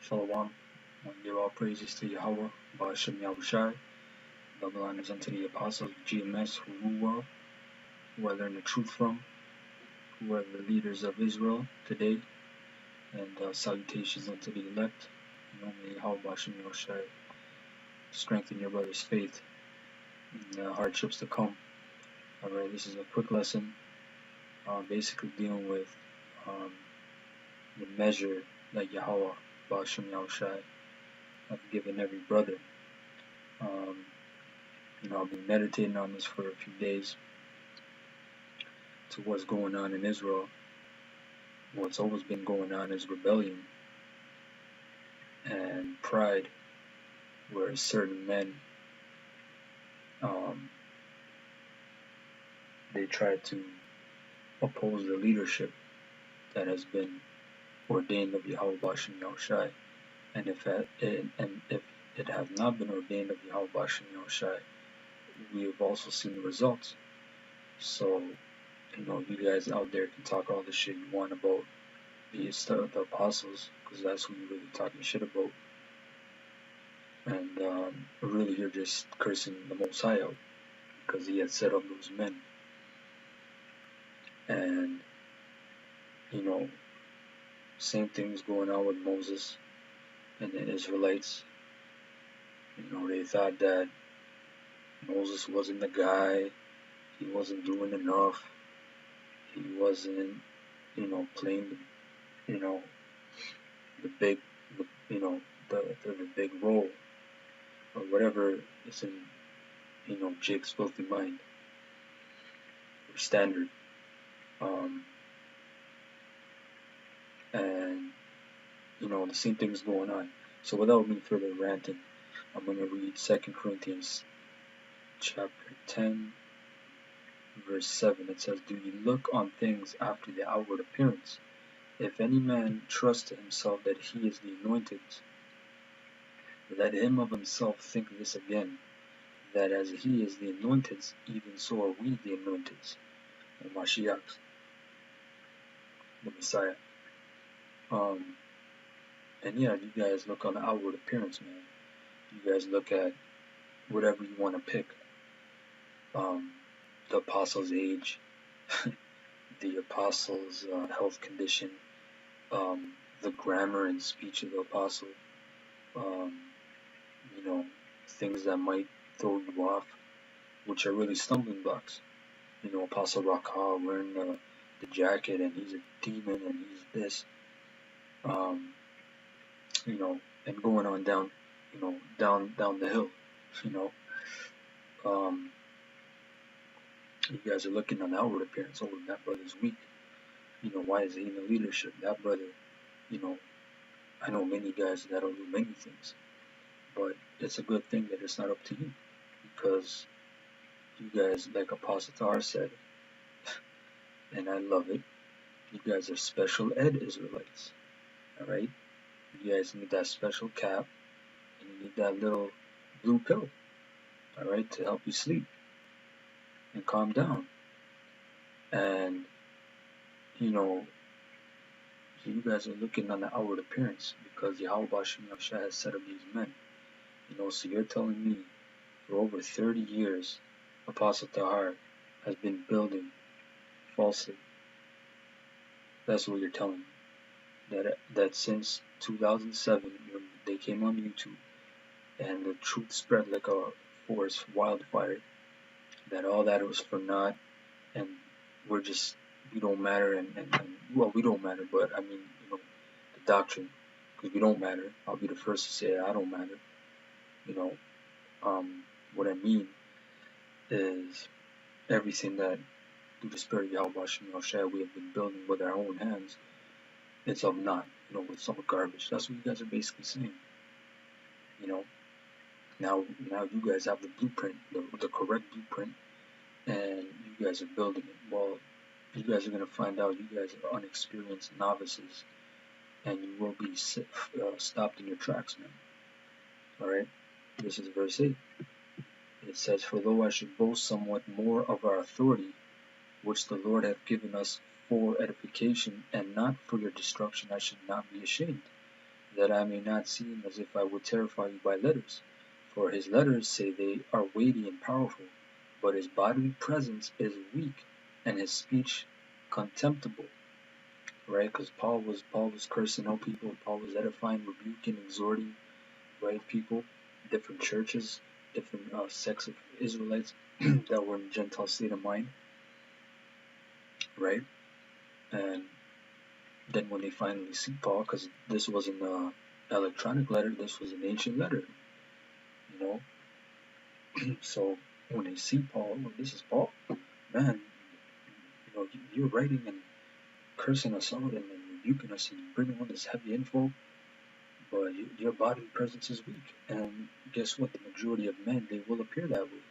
Shalom. I give all praises to Yahweh, Ba'ashem Yahushai. Double honors unto the apostles of GMS who rule well, who I learned the truth from, who are the leaders of Israel today, and salutations unto the elect. May Yahweh Ba'ashem Yahushai strengthen your brother's faith in the hardships to come. Alright, this is a quick lesson, basically dealing with the measure that Yahweh Ba'ashem Yahushai have given every brother. I've been meditating on this for a few days to what's going on in Israel. What's always been going on is rebellion and pride, where certain men they try to oppose the leadership that has been ordained of Yahweh Ba'ashem Yahushai. And if it has not been ordained of Yahweh Ba'ashem Yahushai, we have also seen the results. So, you guys out there can talk all the shit you want about the apostles, because that's who you're really talking shit about. And really you're just cursing the Most High out, because he had set up those men. And, same thing's going on with Moses and the Israelites. They thought that Moses wasn't the guy, he wasn't doing enough, he wasn't, playing the big role, or whatever is in Jake's filthy mind, or standard. And the same thing is going on. So without me further ranting, I'm going to read 2 Corinthians chapter 10 verse 7. It says, "Do ye look on things after the outward appearance? If any man trust to himself that he is the anointed, let him of himself think this again, that as he is the anointed, even so are we the anointed." The Mashiach, the Messiah. And yeah, you guys look on the outward appearance, man. You guys look at whatever you want to pick. The apostle's age, the apostle's health condition, the grammar and speech of the apostle, things that might throw you off, which are really stumbling blocks. Apostle Rakah wearing the jacket, and he's a demon, and he's this, and going on down the hill, you guys are looking on the outward appearance. Oh, that brother's weak. Why is he in the leadership? That brother, I know many guys that don't do many things, but it's a good thing that it's not up to you, because you guys, like Apostle Tahar said, and I love it, you guys are special ed Israelites. Alright? You guys need that special cap, and you need that little blue pill, alright, to help you sleep and calm down. And you guys are looking on the outward appearance because Yahweh Ba'ashem Yahushai has set up these men. So you're telling me for over 30 years Apostle Tahar has been building falsely. That's what you're telling me. That since 2007, when they came on YouTube and the truth spread like a forest wildfire, that all that was for naught, and we don't matter, and well, we don't matter, but I mean, the doctrine, because we don't matter. I'll be the first to say I don't matter. What I mean is everything that through the Spirit of Yahweh Ba'ashem Yahushai we have been building with our own hands, it's of naught, it's all garbage. That's what you guys are basically saying. Now you guys have the blueprint, the correct blueprint, and you guys are building it. Well, you guys are going to find out you guys are unexperienced novices, and you will be stopped in your tracks, man. Alright? This is verse 8. It says, "For though I should boast somewhat more of our authority, which the Lord hath given us for edification, and not for your destruction, I should not be ashamed. that I may not seem as if I would terrify you by letters. For his letters say they are weighty and powerful, but his bodily presence is weak, and his speech contemptible. Right? Because Paul was cursing out people. Paul was edifying, rebuking, exhorting, right? People, different churches, different sects of Israelites that were in Gentile state of mind, right? And then when they finally see Paul, because this wasn't an electronic letter, this was an ancient letter, you know. So when they see Paul, oh, this is Paul, man, you're writing and cursing us out and rebuking us and bringing all this heavy info, but your bodily presence is weak. And guess what? The majority of men, they will appear that way.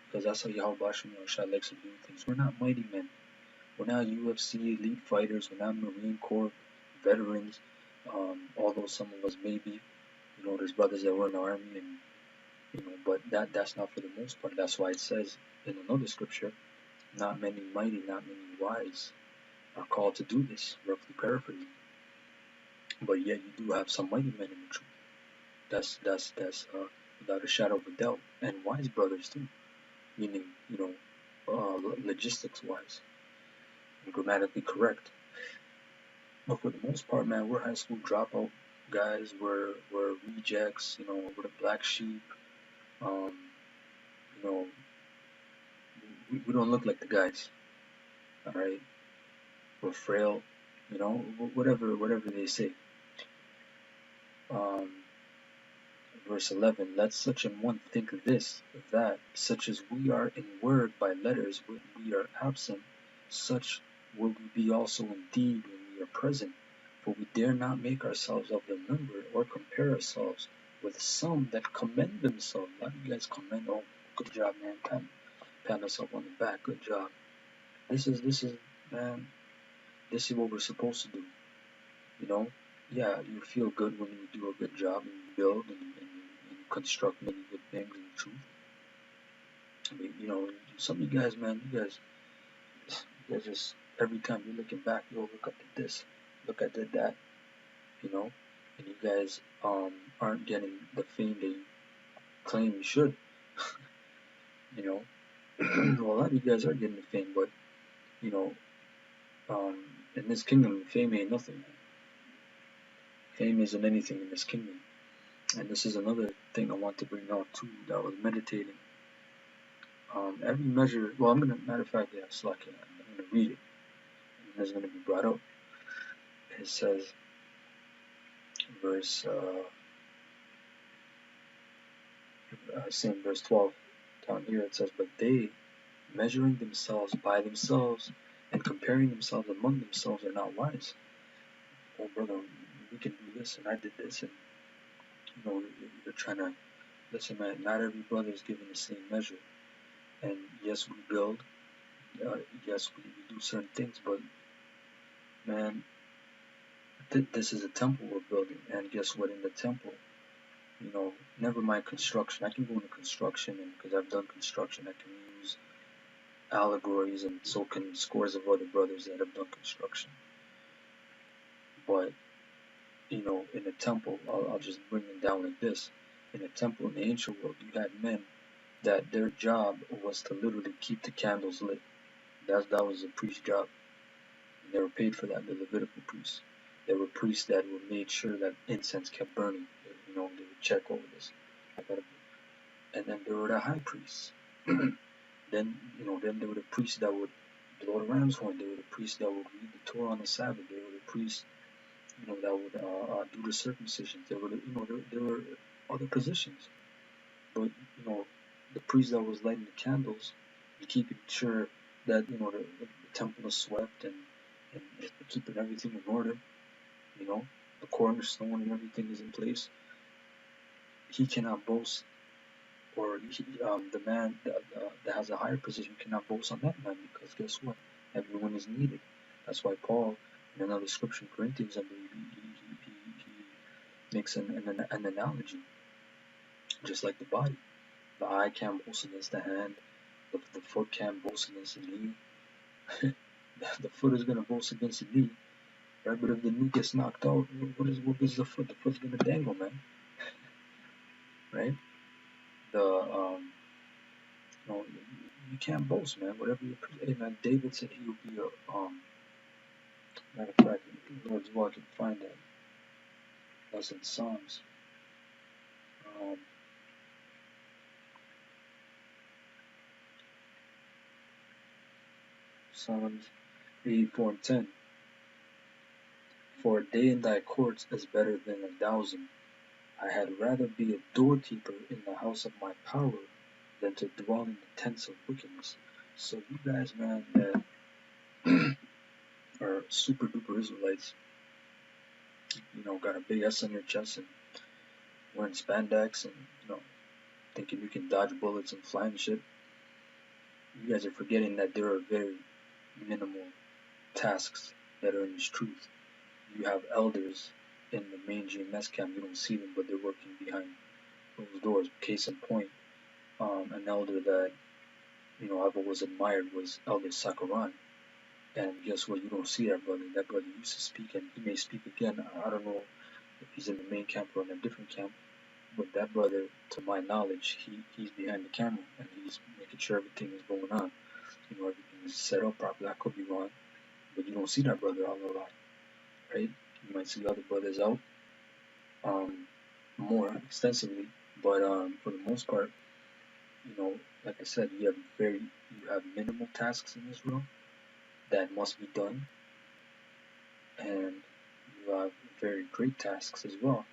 Because that's how Yahweh Shai likes to do things. We're not mighty men. We're not UFC elite fighters. We're not Marine Corps veterans. Although some of us may be, there's brothers that were in the army, and but that's not for the most part. That's why it says in another scripture, not many mighty, not many wise are called to do this. Roughly paraphrasing. But yet you do have some mighty men in the truth. That's without a shadow of a doubt, and wise brothers too. Meaning, logistics wise and grammatically correct. But for the most part, man, we're high school dropout guys. We're rejects. We're the black sheep. Um, you know, we don't look like the guys. All right, we're frail. Whatever they say. Um, Verse 11, let such an one think this, that, such as we are in word by letters when we are absent, such will we be also indeed when we are present. For we dare not make ourselves of the number, or compare ourselves with some that commend themselves. A lot of you guys commend, oh, good job, man, pat yourself on the back, good job. This is, man, this is what we're supposed to do, Yeah, you feel good when you do a good job and you build and construct many good things in the truth. I mean, some of you guys, man, you guys just, every time you're looking back, look up at this, look at that, and you guys aren't getting the fame that you claim you should. Well, a lot of you guys are getting the fame, but, in this kingdom, fame ain't nothing, man. Fame isn't anything in this kingdom. And this is another thing I want to bring out too, that I was meditating. Every measure, well, matter of fact, yeah, I'm going to read it, and it's going to be brought up. It says, same verse 12, down here it says, but they, measuring themselves by themselves, and comparing themselves among themselves, are not wise. Oh, brother, we can do this, and I did this, and, you're trying to, listen, man, not every brother is given the same measure. And yes, we build, yes, we do certain things, but, man, this is a temple we're building, and guess what? In the temple, never mind construction. I can go into construction, and because I've done construction, I can use allegories, and so can scores of other brothers that have done construction. But in the temple, I'll just bring it down like this. In the temple, in the ancient world, you had men that their job was to literally keep the candles lit. That was a priest's job. And they were paid for that, the Levitical priests. There were priests that were made sure that incense kept burning. They would check over this. And then there were the high priests. then there were the priests that would blow the ram's horn. There were the priests that would read the Torah on the Sabbath. There were the priests, that would do the circumcision. There were other positions. But the priest that was lighting the candles and keeping sure that the temple is swept and keeping everything in order. The cornerstone and everything is in place. He cannot boast, or the man that has a higher position cannot boast on that man, because guess what? Everyone is needed. That's why Paul, in another scripture in Corinthians, I believe, he makes an analogy, just like the body. The eye can't boast against the hand. The foot can't boast against the knee. The foot is going to boast against the knee. right? But if the knee gets knocked out, what is the foot? The foot's gonna dangle, man, right? The no, you can't boast, man. Whatever you, hey, man. David said he would be a matter of fact, Lord's will I can find that. That's in Psalms. Um, Psalms 84:10. For a day in thy courts is better than 1,000. I had rather be a doorkeeper in the house of my power than to dwell in the tents of wickedness. So you guys, man, that are super duper Israelites, got a big S on your chest and wearing spandex and thinking you can dodge bullets and fly and shit. You guys are forgetting that there are very minimal tasks that are in this truth. You have elders in the main GMS camp. You don't see them, but they're working behind closed doors. Case in point, an elder that I've always admired was Elder Sakaran. And guess what? You don't see that brother. That brother used to speak, and he may speak again. I don't know if he's in the main camp or in a different camp, but that brother, to my knowledge, he's behind the camera and he's making sure everything is going on. Everything is set up properly. I could be wrong, but you don't see that brother out a lot, right? You might see other brothers out more extensively, but for the most part, like I said, you have minimal tasks in Israel that must be done, and you have very great tasks as well.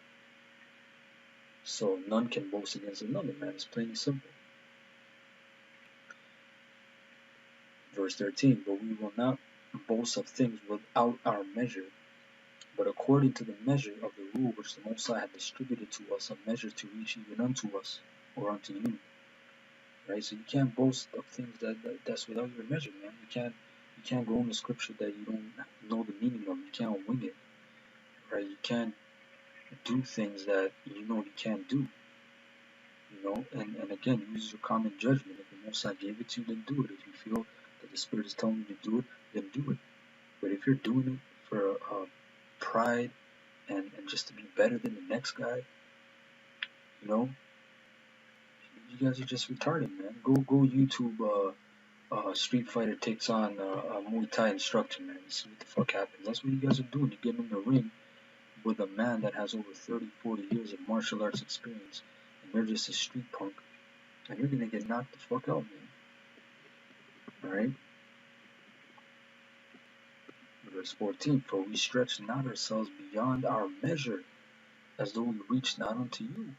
So none can boast against another, man. It's plain and simple. Verse 13, but we will not boast of things without our measure, but according to the measure of the rule which the Most High had distributed to us, a measure to reach even unto us, or unto you. Right? So you can't boast of things that's without your measure, man. You can't go in the scripture that you don't know the meaning of. You can't wing it. Right? You can't do things that you can't do. And again, use your common judgment. If the Most High gave it to you, then do it. If you feel that the Spirit is telling you to do it, then do it. But if you're doing it for pride and just to be better than the next guy, you guys are just retarded, man. Go YouTube Street Fighter takes on a Muay Thai instructor, man. See what the fuck happens. That's what you guys are doing. You're getting in the ring with a man that has over 30, 40 years of martial arts experience, and you're just a street punk, and you're gonna get knocked the fuck out, man. Alright? Verse 14, for we stretch not ourselves beyond our measure, as though we reach not unto you.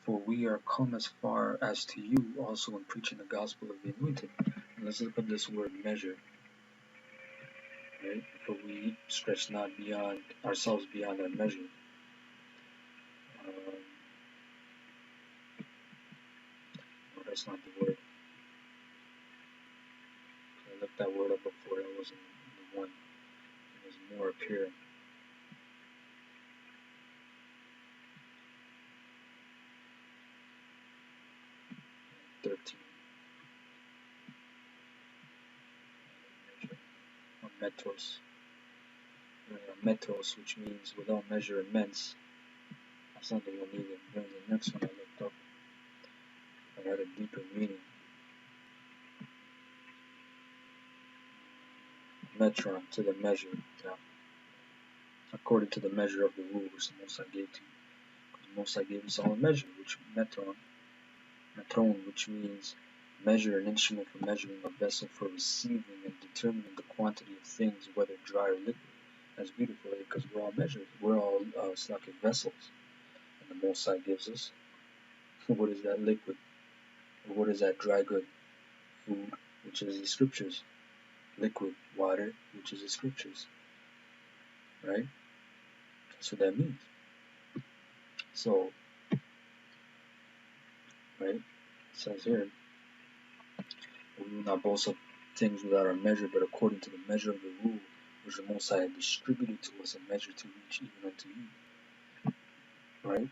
For we are come as far as to you also in preaching the gospel of the anointed. And let's look at this word measure. Right? For we stretch not beyond ourselves beyond our measure. No, that's not the word. I looked that word up before. That wasn't the one. It was more up here. 13. Metros. Metros, which means without measure, immense. That's not the one either. Then the next one I looked up, it had a deeper meaning. Metron, to the measure. Yeah. According to the measure of the rule which the Most High gave to you. Because the Most High gave us all a measure, which metron, which means measure, an instrument for measuring, a vessel for receiving and determining the quantity of things, whether dry or liquid. That's beautiful, because we're all measured. We're all like vessels. And the Most High gives us. What is that liquid? Or what is that dry good? Food, which is the scriptures. Liquid, water, which is the scriptures. Right? That's what that means. So, right? It says here, we will not boast of things without our measure, but according to the measure of the rule which the Most High had distributed to us, a measure to reach even unto you. Right?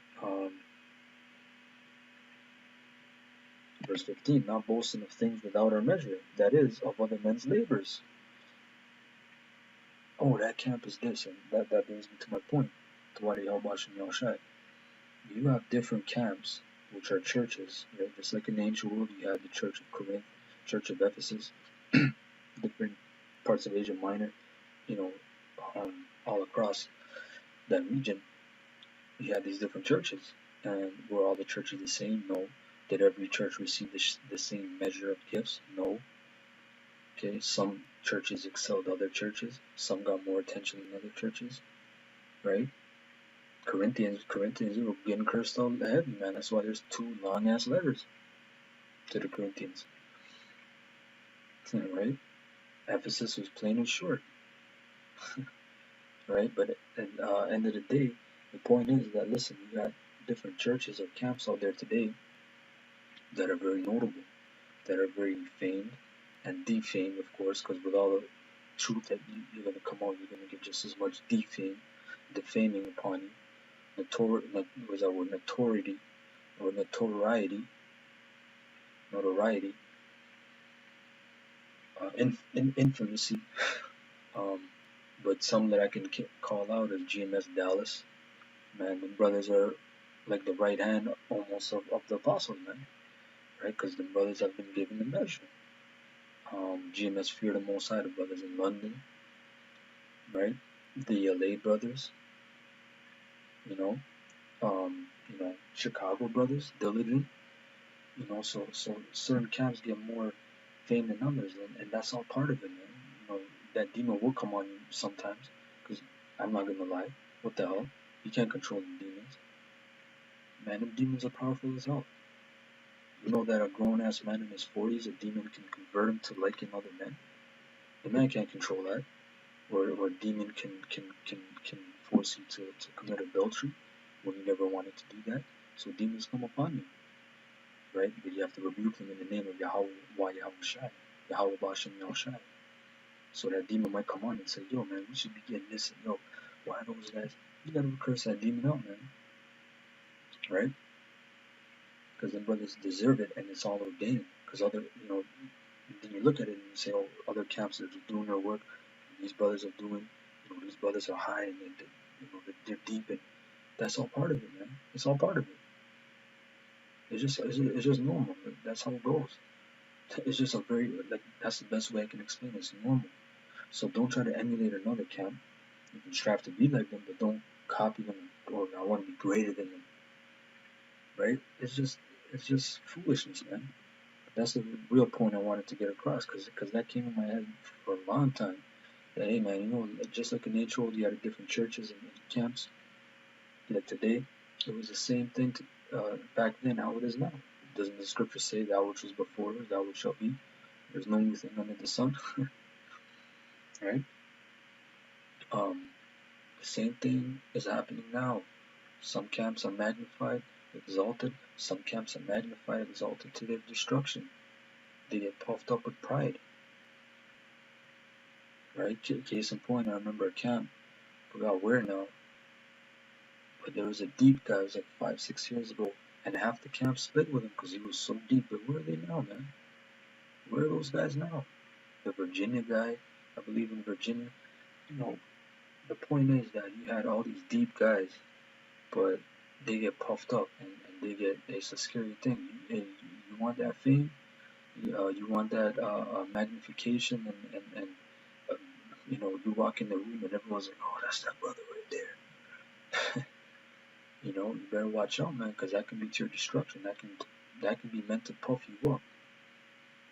Verse 15, not boasting of things without our measure, that is, of other men's labors. oh, that camp is this, and that brings me to my point, to why they held Bashim Yahushai. You have different camps, which are churches, right? Just like in the ancient world, you had the Church of Corinth, Church of Ephesus, different parts of Asia Minor, you know, all across that region, you had these different churches. And were all the churches the same? No. Did every church receive the same measure of gifts? No. Okay, some churches excelled other churches. Some got more attention than other churches, right? Corinthians were getting cursed all heavy, man. That's why there's 2 long ass letters to the Corinthians, right? Ephesus was plain and short, right? But at the end of the day, the point is that, listen, you got different churches or camps out there today that are very notable, that are very famed and defamed, of course, because with all the truth that you're going to come out, you're going to get just as much defaming upon you. Was that word, notoriety, or notoriety, infamy. But some that I can call out is GMS Dallas. Man, the brothers are like the right hand almost of the apostles, man, right? Because the brothers have been given the measure. GMS Fear the Most High, the brothers in London, right? The LA brothers, you know, Chicago brothers, Diligent, so certain camps get more fame than others, and that's all part of it, man. That demon will come on you sometimes, because I'm not gonna lie, what the hell? You can't control the demons. Man, them demons are powerful as hell. You know that a grown ass man in his 40s, a demon can convert him to liking other men? The man can't control that. Or a demon can force you to commit adultery when you never wanted to do that. So demons come upon you, right? But you have to rebuke them in the name of Yahweh Yahushai, Yahweh Bashem Yahushai. So that demon might come on and say, yo, man, we should be getting this, and yo, why those guys? You gotta curse that demon out, man, right? Because the brothers deserve it, and it's all ordained. Because then you look at it and you say, oh, other camps are doing their work. These brothers are doing, these brothers are high and they're deep, and that's all part of it, man. It's all part of it. It's just normal. That's how it goes. It's just that's the best way I can explain it. It's normal. So don't try to emulate another camp. You can strive to be like them, but don't copy them or I want to be greater than them. Right? It's just foolishness, man. That's the real point I wanted to get across, because that came in my head for a long time. That, hey, man, just like in nature world, you had different churches and camps. Like today, it was the same thing back then how it is now. Doesn't the scripture say that which was before is that which shall be? There's no new thing under the sun, right? The same thing is happening now. Some camps are magnified, exalted. Some camps are magnified, exalted to their destruction. They get puffed up with pride, right? Case in point, I remember a camp, I forgot where now, but there was a deep guy, it was like 5-6 years ago, and half the camp split with him because he was so deep. But where are they now, man? Where are those guys now? The Virginia guy, I believe in Virginia. The point is that you had all these deep guys, but they get puffed up, and it's a scary thing. You want that fame, you want that magnification, and you walk in the room and everyone's like, oh, that's that brother right there. You better watch out, man, because that can be to your destruction. That can be meant to puff you up.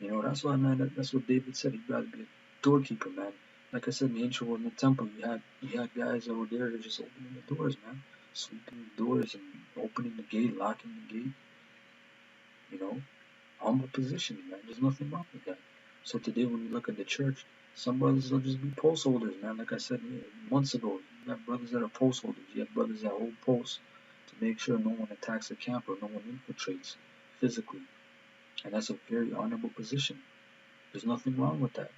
That's why, man. That's what David said. He'd rather be a doorkeeper, man. Like I said, in the ancient world, in the temple, you had guys that were there just opening the doors, man, sweeping the doors and opening the gate, locking the gate. Humble positions, man. There's nothing wrong with that. So today, when you look at the church, some brothers will just be post holders, man. Like I said months ago, you have brothers that are post holders. You have brothers that hold posts to make sure no one attacks the camp or no one infiltrates physically. And that's a very honorable position. There's nothing wrong with that.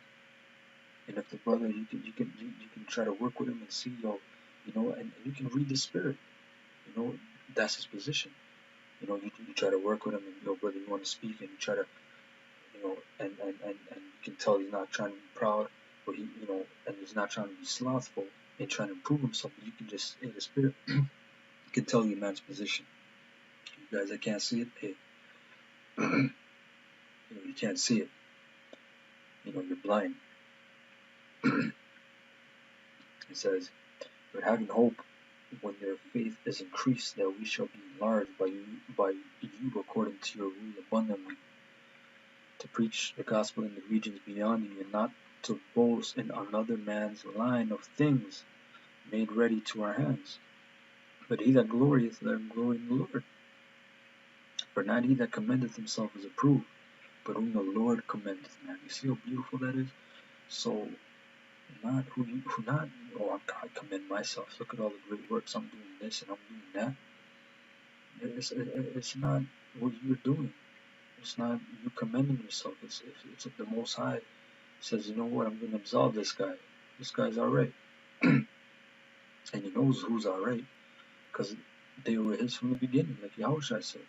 And if the brother, you can try to work with him and see, and you can read the spirit. That's his position. You try to work with him, and brother, you want to speak, and you try to, and you can tell he's not trying to be proud. but and he's not trying to be slothful and trying to prove himself. But you can just, in the spirit, you can tell you man's position. You guys that can't see it, hey, you can't see it. You're blind. It says, but having hope when their faith is increased, that we shall be enlarged by you according to your rule abundantly, to preach the gospel in the regions beyond you, and not to boast in another man's line of things made ready to our hands. But he that glorieth, let him glory in the Lord. For not he that commendeth himself is approved, but whom the Lord commendeth. Man, you see how beautiful that is? So, not I commend myself. Look at all the great works. I'm doing this and I'm doing that. It's not what you're doing. It's not you commending yourself. It's the Most High says, you know what? I'm going to absolve this guy. This guy's alright. And he knows who's alright, because they were his from the beginning, like Yahushua said.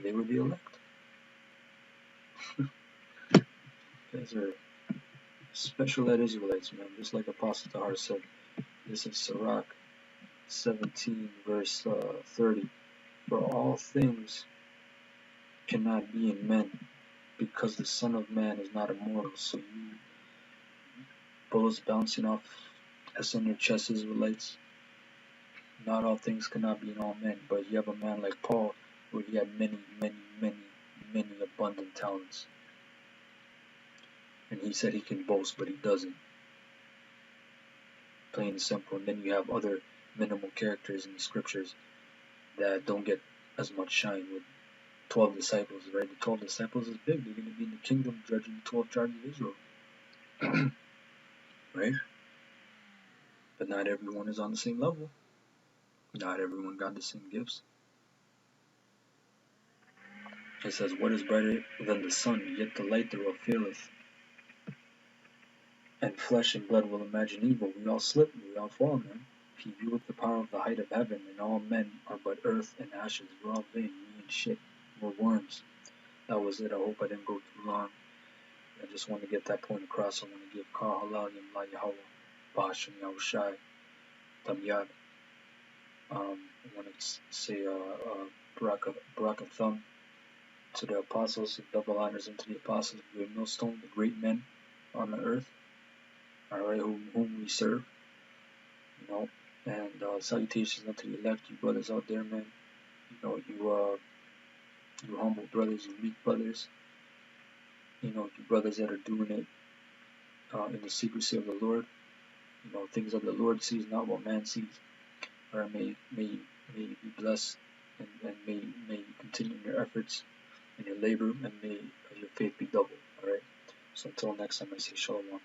They were the elect. Guys are special ed Israelites, man. Just like Apostle Tahar said. This is Sirach 17, verse 30. For all things cannot be in men, because the Son of Man is not immortal. So you bullets bouncing off S on your chest, Israelites. Not all things cannot be in all men, but you have a man like Paul, where he had many, many, many, many abundant talents. And he said he can boast, but he doesn't. Plain and simple. And then you have other minimal characters in the scriptures that don't get as much shine, with 12 disciples, right? The 12 disciples is big. They're going to be in the kingdom judging the 12 tribes of Israel. Right? But not everyone is on the same level. Not everyone got the same gifts. It says, what is brighter than the sun, yet the light thereof faileth. And flesh and blood will imagine evil. We all slip, we all fall, man. He vieweth the power of the height of heaven, and all men are but earth and ashes. We're all vain, we ain't shit. We're worms. That was it. I hope I didn't go too long. I just want to get that point across. I want to give Kar Halal Yamla Yahweh, Bashem Yahushai, Tamyad. I want to say Barak Thumb to the apostles, double honors unto the apostles, the great millstone, the great men on the earth, alright, whom we serve, and salutations unto the elect, you brothers out there, man. You humble brothers, you meek brothers, you brothers that are doing it in the secrecy of the Lord, things that the Lord sees, not what man sees. Alright, may you be blessed, and may you continue in your efforts and your labor, and may your faith be doubled. Alright, so until next time, I say shalom.